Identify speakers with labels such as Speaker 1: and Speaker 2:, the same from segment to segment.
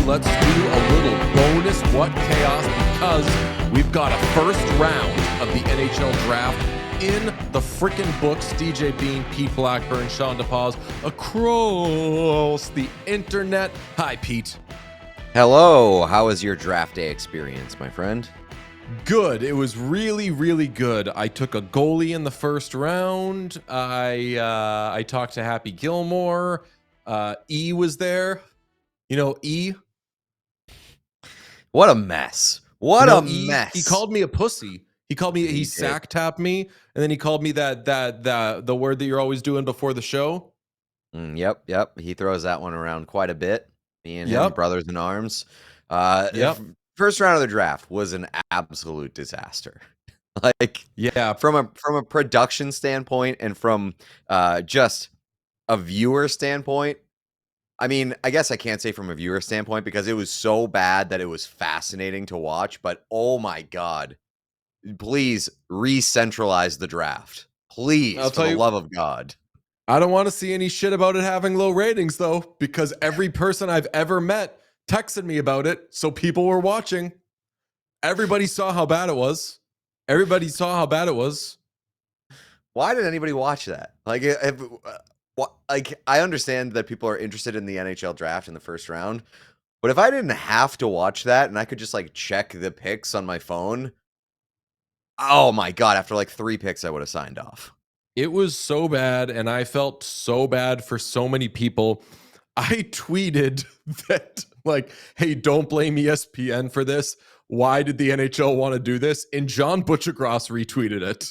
Speaker 1: Let's do a little bonus What Chaos because we've got a first round of the NHL Draft in the frickin' books. DJ Bean, Pete Blackburn, Sean DePaz across the internet. Hi, Pete.
Speaker 2: Hello. How was your draft day experience, my friend?
Speaker 1: Good. It was really, really good. I took a goalie in the first round. I talked to Happy Gilmore. E was there. You know, E.
Speaker 2: What a mess. What a mess.
Speaker 1: He called me a pussy. He called me, he sack tapped me, and then he called me the word that you're always doing before the show.
Speaker 2: Yep. He throws that one around quite a bit. Me and him, brothers in arms. First round of the draft was an absolute disaster. From a production standpoint and from just a viewer standpoint. I mean, I guess I can't say from a viewer standpoint because it was so bad that it was fascinating to watch, but oh my God, please re-centralize the draft. Please, for the love of God.
Speaker 1: I don't want to see any shit about it having low ratings though, because every person I've ever met texted me about it, so people were watching. Everybody saw how bad it was.
Speaker 2: Why did anybody watch that? I understand that people are interested in the NHL draft in the first round, but if I didn't have to watch that and I could just check the picks on my phone, oh my God, after 3 picks, I would have signed off.
Speaker 1: It was so bad, and I felt so bad for so many people. I tweeted that, hey, don't blame ESPN for this. Why did the NHL want to do this? And John Butchergross retweeted it.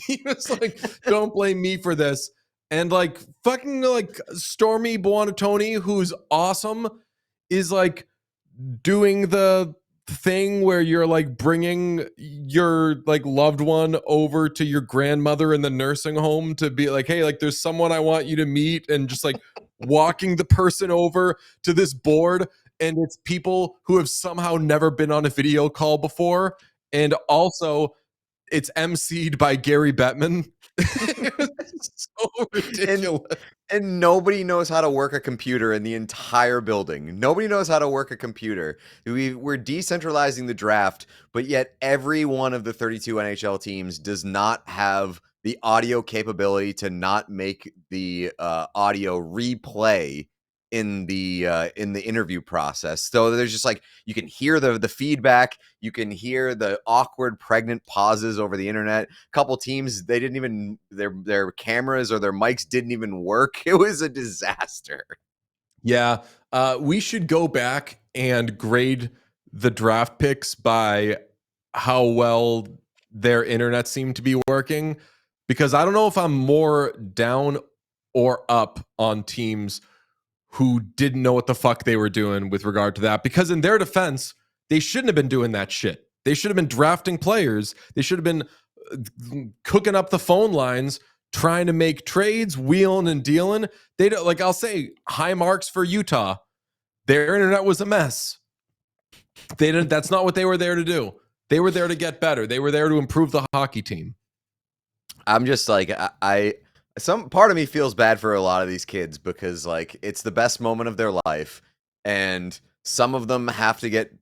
Speaker 1: He was like, don't blame me for this. And Stormy Buonantony, who's awesome, is doing the thing where you're bringing your loved one over to your grandmother in the nursing home to be hey, there's someone I want you to meet, and just walking the person over to this board, and it's people who have somehow never been on a video call before, and also it's emceed by Gary Bettman. It's so ridiculous.
Speaker 2: And nobody knows how to work a computer in the entire building. Nobody knows how to work a computer. We're decentralizing the draft, but yet every one of the 32 NHL teams does not have the audio capability to not make the audio replay in the interview process. So there's just you can hear the feedback, you can hear the awkward pregnant pauses over the internet. A couple teams, they didn't even their cameras or their mics didn't even work. It was a disaster.
Speaker 1: Yeah, we should go back and grade the draft picks by how well their internet seemed to be working, because I don't know if I'm more down or up on teams who didn't know what the fuck they were doing with regard to that. Because in their defense, they shouldn't have been doing that shit. They should have been drafting players. They should have been cooking up the phone lines, trying to make trades, wheeling and dealing. They don't, I'll say high marks for Utah. Their internet was a mess. They didn't. That's not what they were there to do. They were there to get better. They were there to improve the hockey team.
Speaker 2: I'm just some part of me feels bad for a lot of these kids because it's the best moment of their life, and some of them have to get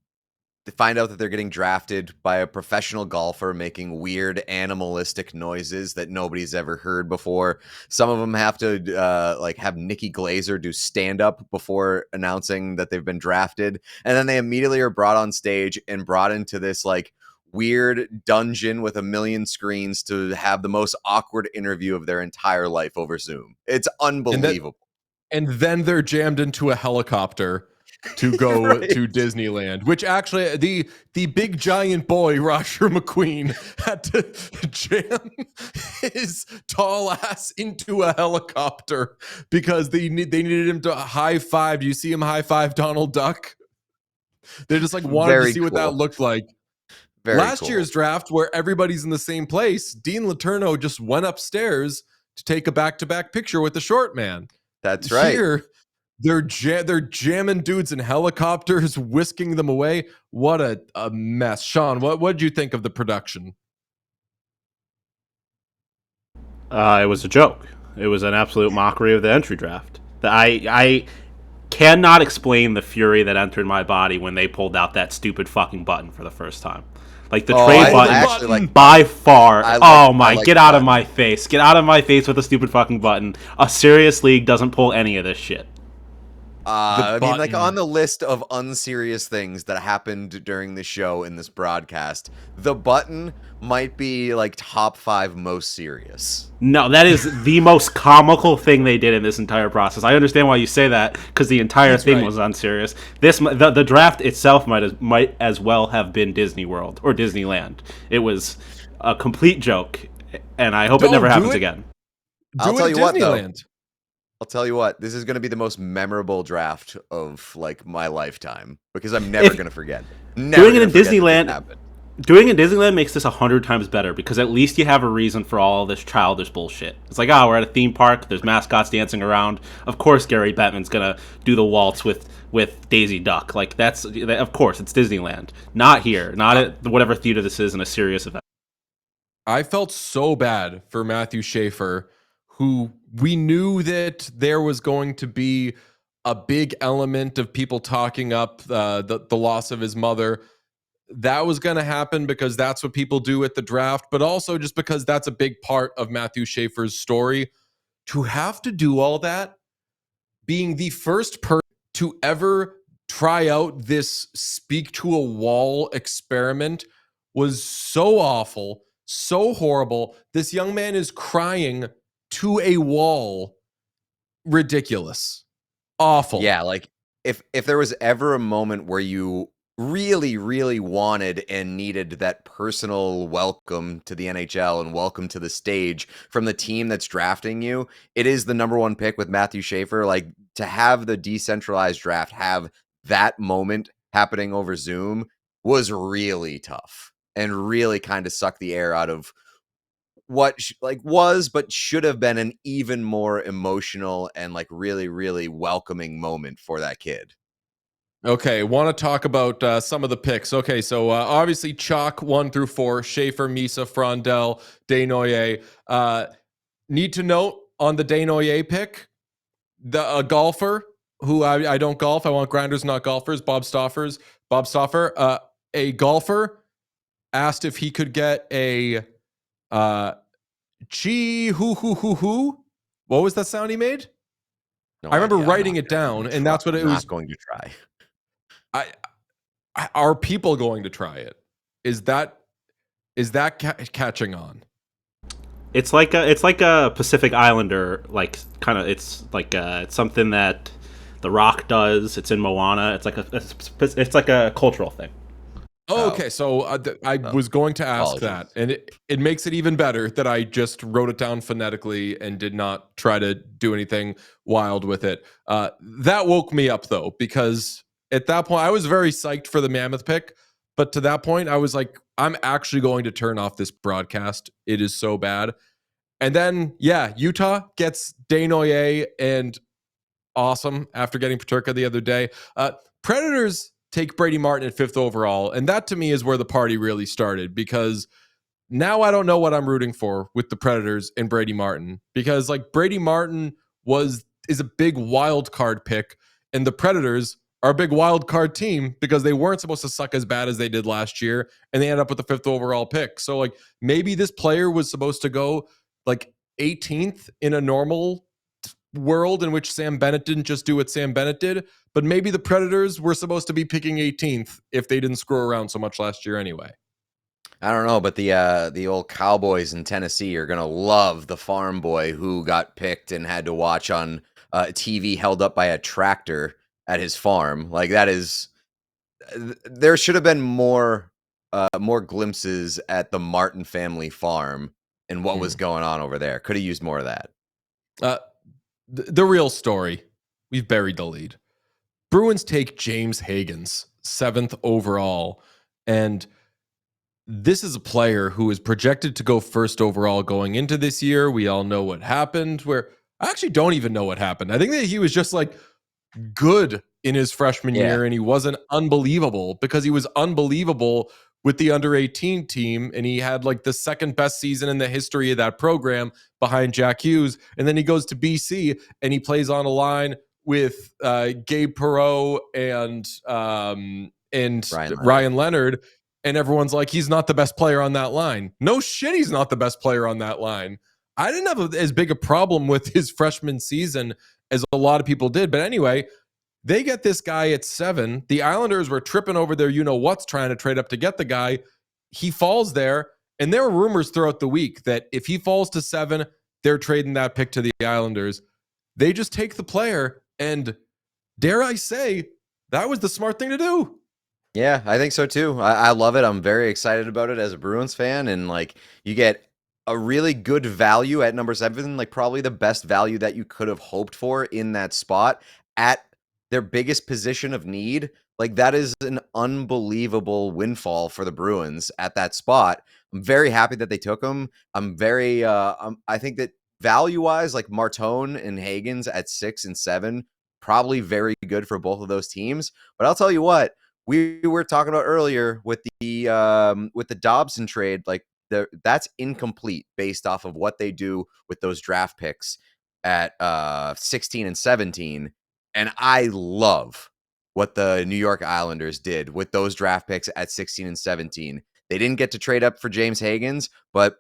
Speaker 2: find out that they're getting drafted by a professional golfer making weird animalistic noises that nobody's ever heard before. Some of them have to like have Nikki Glazer do stand up before announcing that they've been drafted, and then they immediately are brought on stage and brought into this like weird dungeon with a million screens to have the most awkward interview of their entire life over Zoom. It's unbelievable.
Speaker 1: And then they're jammed into a helicopter to go
Speaker 2: Right.
Speaker 1: to Disneyland, which actually the big giant boy Roger McQueen had to jam his tall ass into a helicopter because they needed him to high five. Do you see him high five Donald Duck? They just like wanted
Speaker 2: Very
Speaker 1: to see what that
Speaker 2: cool.
Speaker 1: looked like.
Speaker 2: Very
Speaker 1: Last
Speaker 2: cool.
Speaker 1: year's draft, where everybody's in the same place, Dean Letourneau just went upstairs to take a back-to-back picture with the short man.
Speaker 2: That's right.
Speaker 1: Here, they're jamming dudes in helicopters, whisking them away. What a mess. Sean, what did you think of the production?
Speaker 3: It was a joke. It was an absolute mockery of the entry draft. I cannot explain the fury that entered my body when they pulled out that stupid fucking button for the first time. Like the trade button, by far. Get out of my face. Get out of my face with the stupid fucking button. A serious league doesn't pull any of this shit.
Speaker 2: I mean, like on the list of unserious things that happened during the show in this broadcast, the button might be like top 5 most serious.
Speaker 3: No, that is the most comical thing they did in this entire process. I understand why you say that because the entire thing was unserious. The draft itself might as well have been Disney World or Disneyland. It was a complete joke, and I hope it never happens again.
Speaker 2: I'll tell you what, though. I'll tell you what, this is going to be the most memorable draft of like my lifetime because I'm never going to forget.
Speaker 3: Doing it in Disneyland makes this 100 times better because at least you have a reason for all this childish bullshit. It's like, we're at a theme park. There's mascots dancing around. Of course, Gary Bettman's gonna do the waltz with Daisy Duck. Like of course, it's Disneyland. Not here. Not at whatever theater this is in a serious event.
Speaker 1: I felt so bad for Matthew Schaefer, who we knew that there was going to be a big element of people talking up the loss of his mother. That was going to happen because that's what people do at the draft, but also just because that's a big part of Matthew Schaefer's story. To have to do all that, being the first person to ever try out this speak to a wall experiment was so awful, so horrible. This young man is crying to a wall. Ridiculous. Awful.
Speaker 2: Yeah, like if there was ever a moment where you really, really wanted and needed that personal welcome to the NHL and welcome to the stage from the team that's drafting you, it is the number one pick with Matthew Schaefer. Like, to have the decentralized draft have that moment happening over Zoom was really tough and really kind of sucked the air out of what was but should have been an even more emotional and like really, really welcoming moment for that kid.
Speaker 1: Okay, want to talk about some of the picks. Okay, so obviously chalk 1 through 4, Schaefer, Misa, Frondel, Desnoyers. Need to note on the Desnoyers pick, the golfer who I don't golf. I want grinders, not golfers. Bob Stoffer, a golfer, asked if he could get a gee hoo hoo hoo hoo. What was that sound he made?
Speaker 2: No
Speaker 1: I remember
Speaker 2: idea.
Speaker 1: writing it down, and that's what it was.
Speaker 2: Not going to try.
Speaker 1: Are people going to try it? Is that catching on?
Speaker 3: It's like a Pacific Islander, like kind of. It's like it's something that The Rock does. It's in Moana. It's like a cultural thing.
Speaker 1: Oh, okay. So I was going to ask that, and it makes it even better that I just wrote it down phonetically and did not try to do anything wild with it. That woke me up though, because at that point I was very psyched for the Mammoth pick, but to that point I was like, I'm actually going to turn off this broadcast. It is so bad. And then Utah gets Desnoyers and awesome after getting Paterka the other day. Predators take Brady Martin at 5th overall, and that to me is where the party really started, because now I don't know what I'm rooting for with the Predators and Brady Martin, because like Brady Martin is a big wild card pick, and the Predators are a big wild card team because they weren't supposed to suck as bad as they did last year, and they ended up with the 5th overall pick. So like maybe this player was supposed to go like 18th in a normal world in which Sam Bennett didn't just do what Sam Bennett did, but maybe the Predators were supposed to be picking 18th if they didn't screw around so much last year anyway.
Speaker 2: I don't know, but the old Cowboys in Tennessee are gonna love the farm boy who got picked and had to watch on TV held up by a tractor at his farm. Like that is, there should have been more glimpses at the Martin family farm and what was going on over there. Could have used more of that.
Speaker 1: The real story, we've buried the lead. Bruins take James Higgins, 7th overall, and this is a player who is projected to go 1st overall going into this year. We all know what happened, where I actually don't even know what happened. I think that he was just like good in his freshman year, and he wasn't unbelievable because he was unbelievable with the under 18 team, and he had like the 2nd best season in the history of that program behind Jack Hughes. And then he goes to BC and he plays on a line with Gabe Perreault and Ryan Leonard. And everyone's like, he's not the best player on that line. No shit, he's not the best player on that line. I didn't have as big a problem with his freshman season as a lot of people did. But anyway, they get this guy at 7. The Islanders were tripping over their you-know-what's trying to trade up to get the guy. He falls there. And there were rumors throughout the week that if he falls to 7, they're trading that pick to the Islanders. They just take the player. And dare I say, that was the smart thing to do.
Speaker 2: Yeah, I think so too. I love it. I'm very excited about it as a Bruins fan. And like, you get a really good value at number 7, like probably the best value that you could have hoped for in that spot at their biggest position of need. Like that is an unbelievable windfall for the Bruins at that spot. I'm very happy that they took him. I'm very, I think that value-wise, like Martone and Higgins at 6 and 7, probably very good for both of those teams. But I'll tell you what, we were talking about earlier with the Dobson trade, like that's incomplete based off of what they do with those draft picks at 16 and 17. And I love what the New York Islanders did with those draft picks at 16 and 17. They didn't get to trade up for James Higgins, but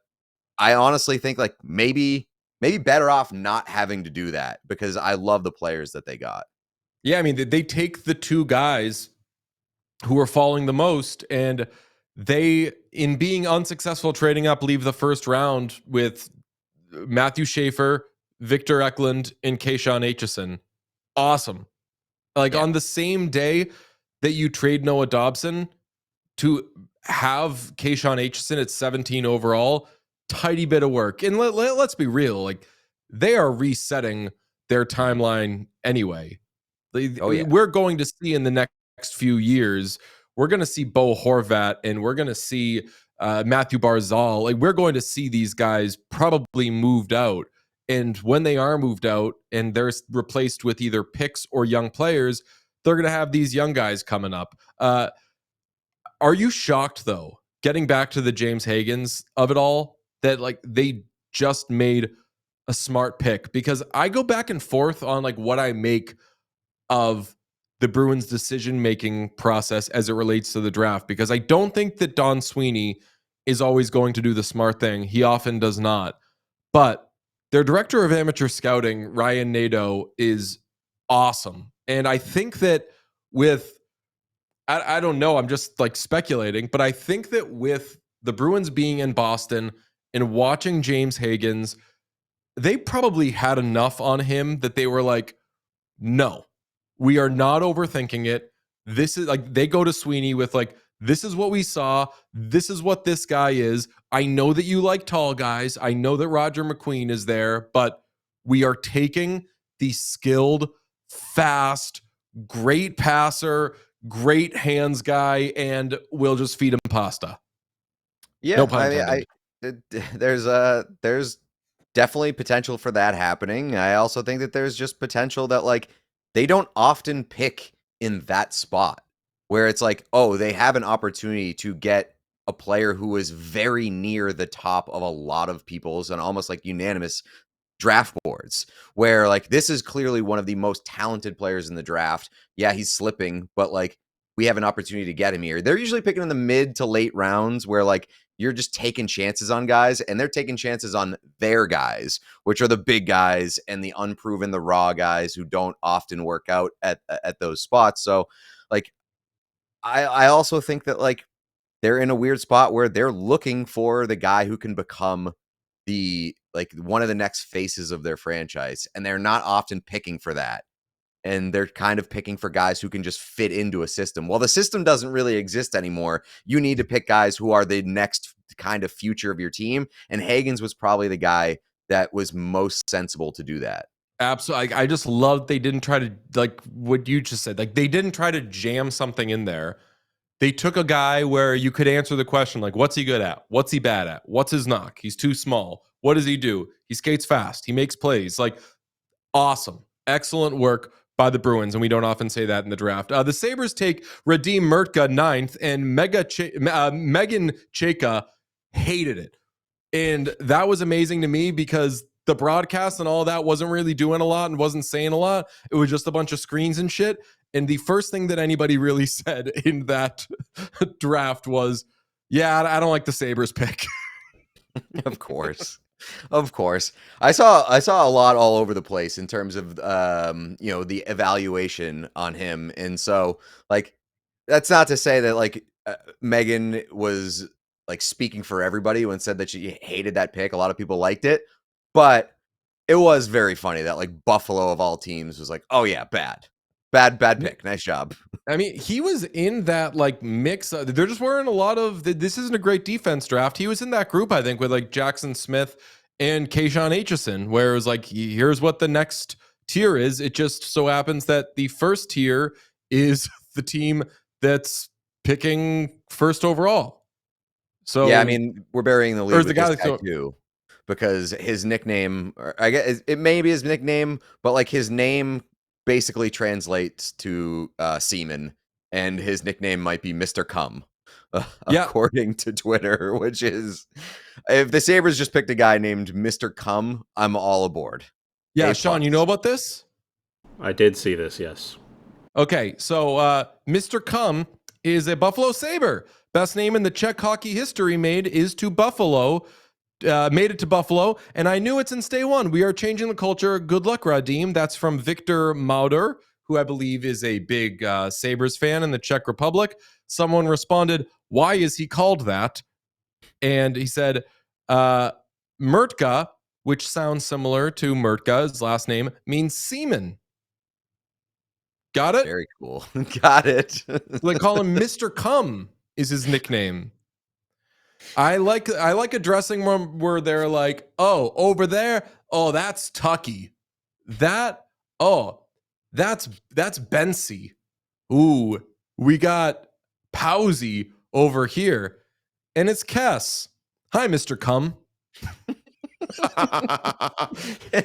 Speaker 2: I honestly think like maybe better off not having to do that because I love the players that they got.
Speaker 1: Yeah, I mean, they take the 2 guys who are falling the most, and they, in being unsuccessful trading up, leave the 1st round with Matthew Schaefer, Victor Eklund, and Keyshawn Aitchison. Awesome. Like on the same day that you trade Noah Dobson to have Keyshawn Aitchison at 17 overall, tidy bit of work. And let's be real, like they are resetting their timeline anyway. We're going to see in the next few years, we're going to see Bo Horvat and we're going to see Matthew Barzal. Like we're going to see these guys probably moved out. And when they are moved out and they're replaced with either picks or young players, they're going to have these young guys coming up. Are you shocked, though, getting back to the James Higgins of it all, that like they just made a smart pick? Because I go back and forth on like what I make of the Bruins' decision-making process as it relates to the draft, because I don't think that Don Sweeney is always going to do the smart thing. He often does not. But their director of amateur scouting, Ryan Nadeau, is awesome. And I think that with, I don't know, I'm just like speculating, but I think that with the Bruins being in Boston and watching James Higgins, they probably had enough on him that they were like, no, we are not overthinking it. This is like, they go to Sweeney with like, this is what we saw. This is what this guy is. I know that you like tall guys. I know that Roger McQueen is there, but we are taking the skilled, fast, great passer, great hands guy, and we'll just feed him pasta.
Speaker 2: Yeah,
Speaker 1: no pun intended.
Speaker 2: There's definitely potential for that happening. I also think that there's just potential that like they don't often pick in that spot where it's like, oh, they have an opportunity to get a player who is very near the top of a lot of people's and almost like unanimous draft boards, where like this is clearly one of the most talented players in the draft. Yeah, he's slipping, but like we have an opportunity to get him here. They're usually picking in the mid to late rounds where like you're just taking chances on guys, and they're taking chances on their guys, which are the big guys and the unproven, the raw guys who don't often work out at those spots. So like I also think that like they're in a weird spot where they're looking for the guy who can become the like one of the next faces of their franchise, and they're not often picking for that. And they're kind of picking for guys who can just fit into a system. Well, the system doesn't really exist anymore. You need to pick guys who are the next kind of future of your team, and Hagens was probably the guy that was most sensible to do that.
Speaker 1: Absolutely. I just love they didn't try to, like what you just said, like they didn't try to jam something in there. They took a guy where you could answer the question, like, what's he good at? What's he bad at? What's his knock? He's too small. What does he do? He skates fast. He makes plays. Like, awesome. Excellent work by the Bruins, and we don't often say that in the draft. The Sabres take Radim Murtka 9th, and Megan Chayka hated it. And that was amazing to me because the broadcast and all that wasn't really doing a lot and wasn't saying a lot. It was just a bunch of screens and shit. And the first thing that anybody really said in that draft was, yeah, I don't like the Sabres pick.
Speaker 2: Of course. Of course. I saw a lot all over the place in terms of the evaluation on him. And so like that's not to say that like Megan was like speaking for everybody when said that she hated that pick. A lot of people liked it, but it was very funny that like Buffalo of all teams was like, "Oh yeah, bad pick. Nice job."
Speaker 1: I mean, he was in that like mix. There just weren't a lot of. This isn't a great defense draft. He was in that group, I think, with like Jackson Smith and Kayshawn Aitchison, where it was like, here's what the next tier is. It just so happens that the first tier is the team that's picking first overall. So
Speaker 2: yeah, I mean, we're burying the lead with
Speaker 1: the guy
Speaker 2: this guy too, because his nickname, or I guess it may be his nickname, but like his name basically translates to seaman, and his nickname might be Mr. Cum, according to Twitter, which is, if the Sabres just picked a guy named Mr. Cum, I'm all aboard.
Speaker 1: Yeah, Sean, you know about this?
Speaker 3: I did see this, yes.
Speaker 1: Okay, so Mr. Cum is a Buffalo Sabre. Best name in the Czech hockey history made it to Buffalo, and I knew it since day one. We are changing the culture. Good luck, Radim. That's from Victor Mauder, who I believe is a big Sabres fan in the Czech Republic. Someone responded, "Why is he called that?" And he said, Murtka, which sounds similar to Murtka, his last name, means seaman. Got it?
Speaker 2: Very cool. Got it.
Speaker 1: They call him Mr. Cum is his nickname. I like a dressing room where they're like, oh, over there, oh, that's Tucky. That's Bensy. Ooh, we got Powsy over here. And it's Kess. Hi, Mr. Cum.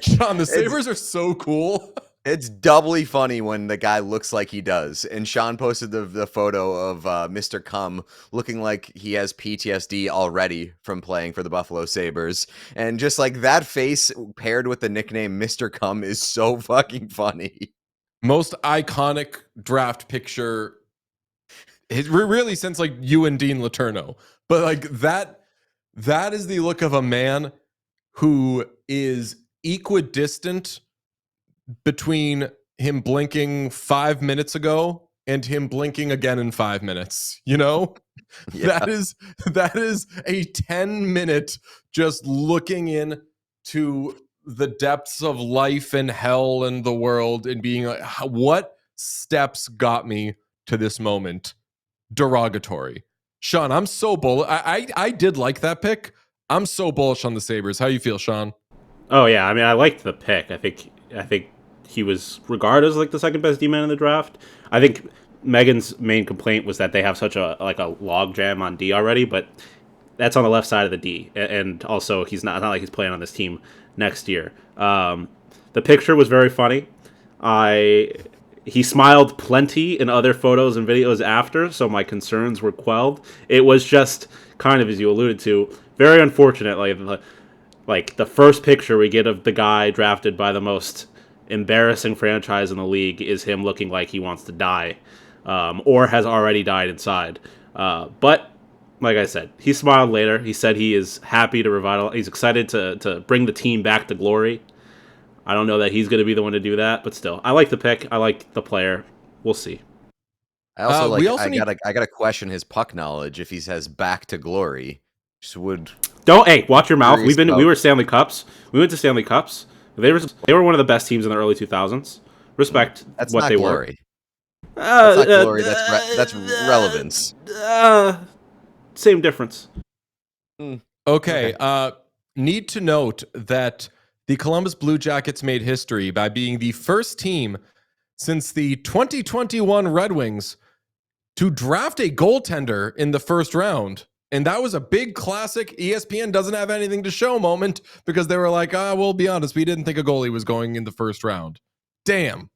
Speaker 1: Sean, the Sabres are so cool.
Speaker 2: It's doubly funny when the guy looks like he does. And Sean posted the photo of Mr. Cum looking like he has PTSD already from playing for the Buffalo Sabres. And just like that face paired with the nickname Mr. Cum is so fucking funny.
Speaker 1: Most iconic draft picture, really since like you and Dean Letourneau. But like that is the look of a man who is equidistant between him blinking 5 minutes ago and him blinking again in 5 minutes, you know? Yeah. That is a 10-minute just looking in to the depths of life and hell and the world and being like, what steps got me to this moment? Derogatory. Sean, I'm so bullish. I did like that pick. I'm so bullish on the Sabres. How you feel, Sean?
Speaker 3: Oh yeah, I mean, I liked the pick. I think he was regarded as like the second best D-man in the draft. I think Megan's main complaint was that they have such a log jam on D already, but that's on the left side of the D, and also he's not like he's playing on this team next year. The picture was very funny. He smiled plenty in other photos and videos after, so my concerns were quelled. It was just kind of, as you alluded to, very unfortunate. Like Like, the first picture we get of the guy drafted by the most embarrassing franchise in the league is him looking like he wants to die, or has already died inside. But like I said, he smiled later. He said he is happy to revitalize. He's excited to bring the team back to glory. I don't know that he's going to be the one to do that, but still, I like the pick. I like the player. We'll see.
Speaker 2: I also like.
Speaker 1: we also
Speaker 2: I gotta question his puck knowledge if he says "back to glory." Just would.
Speaker 3: Hey, watch your mouth. We were Stanley Cups. We went to Stanley Cups. They were one of the best teams in the early 2000s. Respect
Speaker 2: That's
Speaker 3: what
Speaker 2: not
Speaker 3: they
Speaker 2: glory.
Speaker 3: were.
Speaker 2: That's not glory. That's relevance.
Speaker 3: Same difference.
Speaker 1: Okay. Need to note that the Columbus Blue Jackets made history by being the first team since the 2021 Red Wings to draft a goaltender in the first round. And that was a big classic ESPN doesn't have anything to show moment because they were like, we'll be honest, we didn't think a goalie was going in the first round. Damn.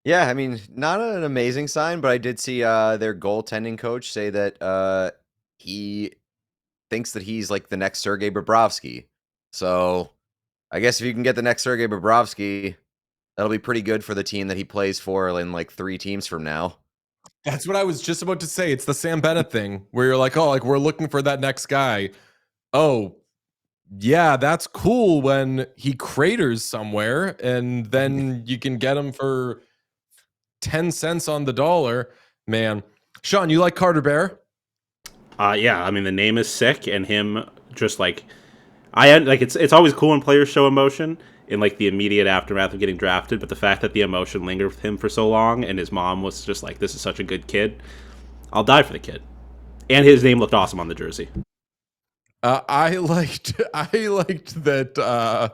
Speaker 2: Yeah, I mean, not an amazing sign, but I did see their goaltending coach say that he thinks that he's like the next Sergei Bobrovsky. So I guess if you can get the next Sergei Bobrovsky, that'll be pretty good for the team that he plays for in like 3 teams from now.
Speaker 1: That's what I was just about to say. It's the Sam Bennett thing where you're like, oh, like we're looking for that next guy. Oh, yeah, that's cool when he craters somewhere and then you can get him for 10 cents on the dollar. Man. Sean, you like Carter Bear?
Speaker 3: Yeah, I mean, the name is sick, and him just like it's always cool when players show emotion in like the immediate aftermath of getting drafted, but the fact that the emotion lingered with him for so long and his mom was just like, this is such a good kid, I'll die for the kid. And his name looked awesome on the jersey.
Speaker 1: I liked that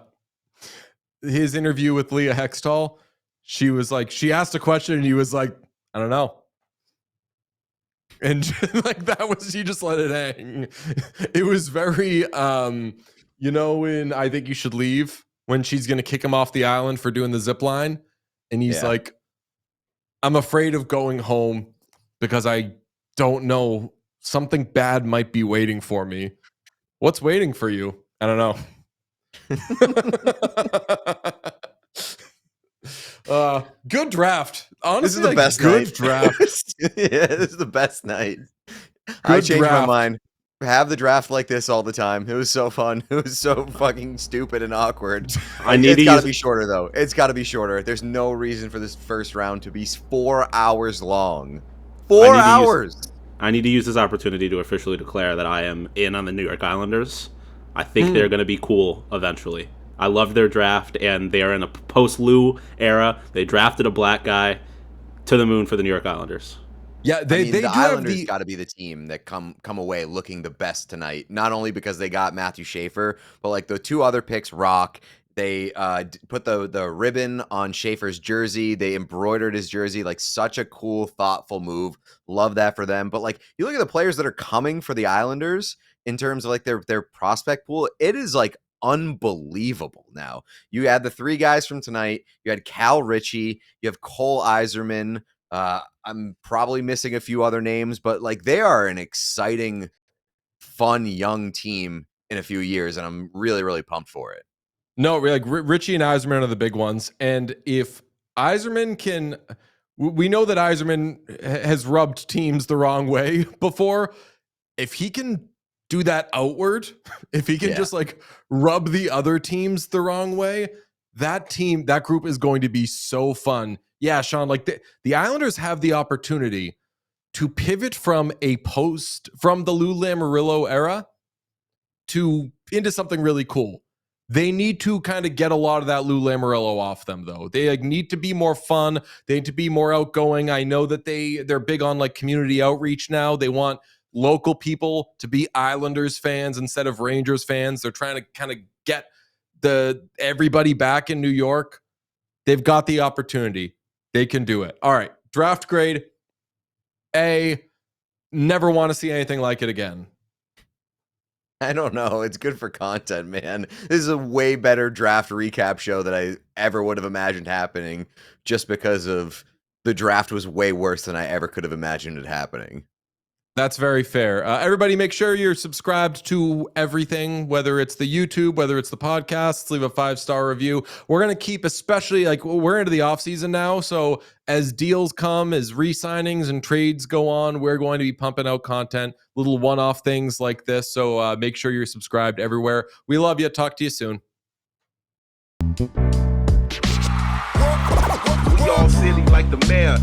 Speaker 1: his interview with Leah Hextall, she was like, she asked a question and he was like, I don't know. And like that was, he just let it hang. It was very in I Think You Should Leave, when she's gonna kick him off the island for doing the zip line, and he's like, I'm afraid of going home because I don't know, something bad might be waiting for me. What's waiting for you? I don't know. Good draft. Honestly,
Speaker 2: this is the best
Speaker 1: good
Speaker 2: night.
Speaker 1: Draft.
Speaker 2: Yeah, this is the best night. I changed my mind. Have the draft like this all the time. It was so fun. It was so fucking stupid and awkward. It's got to be shorter, though. It's got to be shorter. There's no reason for this first round to be 4 hours long. 4 hours!
Speaker 3: I need to use this opportunity to officially declare that I am in on the New York Islanders. I think they're going to be cool eventually. I love their draft, and they are in a post-Lou era. They drafted a black guy to the moon for the New York Islanders.
Speaker 2: Yeah, the Islanders got to be the team that come away looking the best tonight. Not only because they got Matthew Schaefer, but like the 2 other picks, Rock. They put the ribbon on Schaefer's jersey. They embroidered his jersey. Like, such a cool, thoughtful move. Love that for them. But like, you look at the players that are coming for the Islanders in terms of like their prospect pool. It is like unbelievable. Now you had the 3 guys from tonight. You had Cal Ritchie. You have Cole Iserman. I'm probably missing a few other names, but like, they are an exciting, fun, young team in a few years, and I'm really, really pumped for it.
Speaker 1: No, like Richie and Yzerman are the big ones. And if Yzerman can, we know that Yzerman has rubbed teams the wrong way before. If he can do that outward, if he can just like rub the other teams the wrong way, that group is going to be so fun. Yeah, Sean, like the Islanders have the opportunity to pivot from the Lou Lamoriello era into something really cool. They need to kind of get a lot of that Lou Lamoriello off them, though. They like need to be more fun. They need to be more outgoing. I know that they're big on like community outreach now. They want local people to be Islanders fans instead of Rangers fans. They're trying to kind of get everybody back in New York. They've got the opportunity. They can do it. All right. Draft grade A. Never want to see anything like it again.
Speaker 2: I don't know. It's good for content, man. This is a way better draft recap show than I ever would have imagined happening, just because of the draft was way worse than I ever could have imagined it happening.
Speaker 1: That's very fair. Everybody, make sure you're subscribed to everything, whether it's the YouTube, whether it's the podcasts. Leave a 5-star review. We're going to keep, especially like we're into the off season now. So as deals come, as re-signings and trades go on, we're going to be pumping out content, little one-off things like this. So make sure you're subscribed everywhere. We love you. Talk to you soon.
Speaker 4: We all silly like the mayor.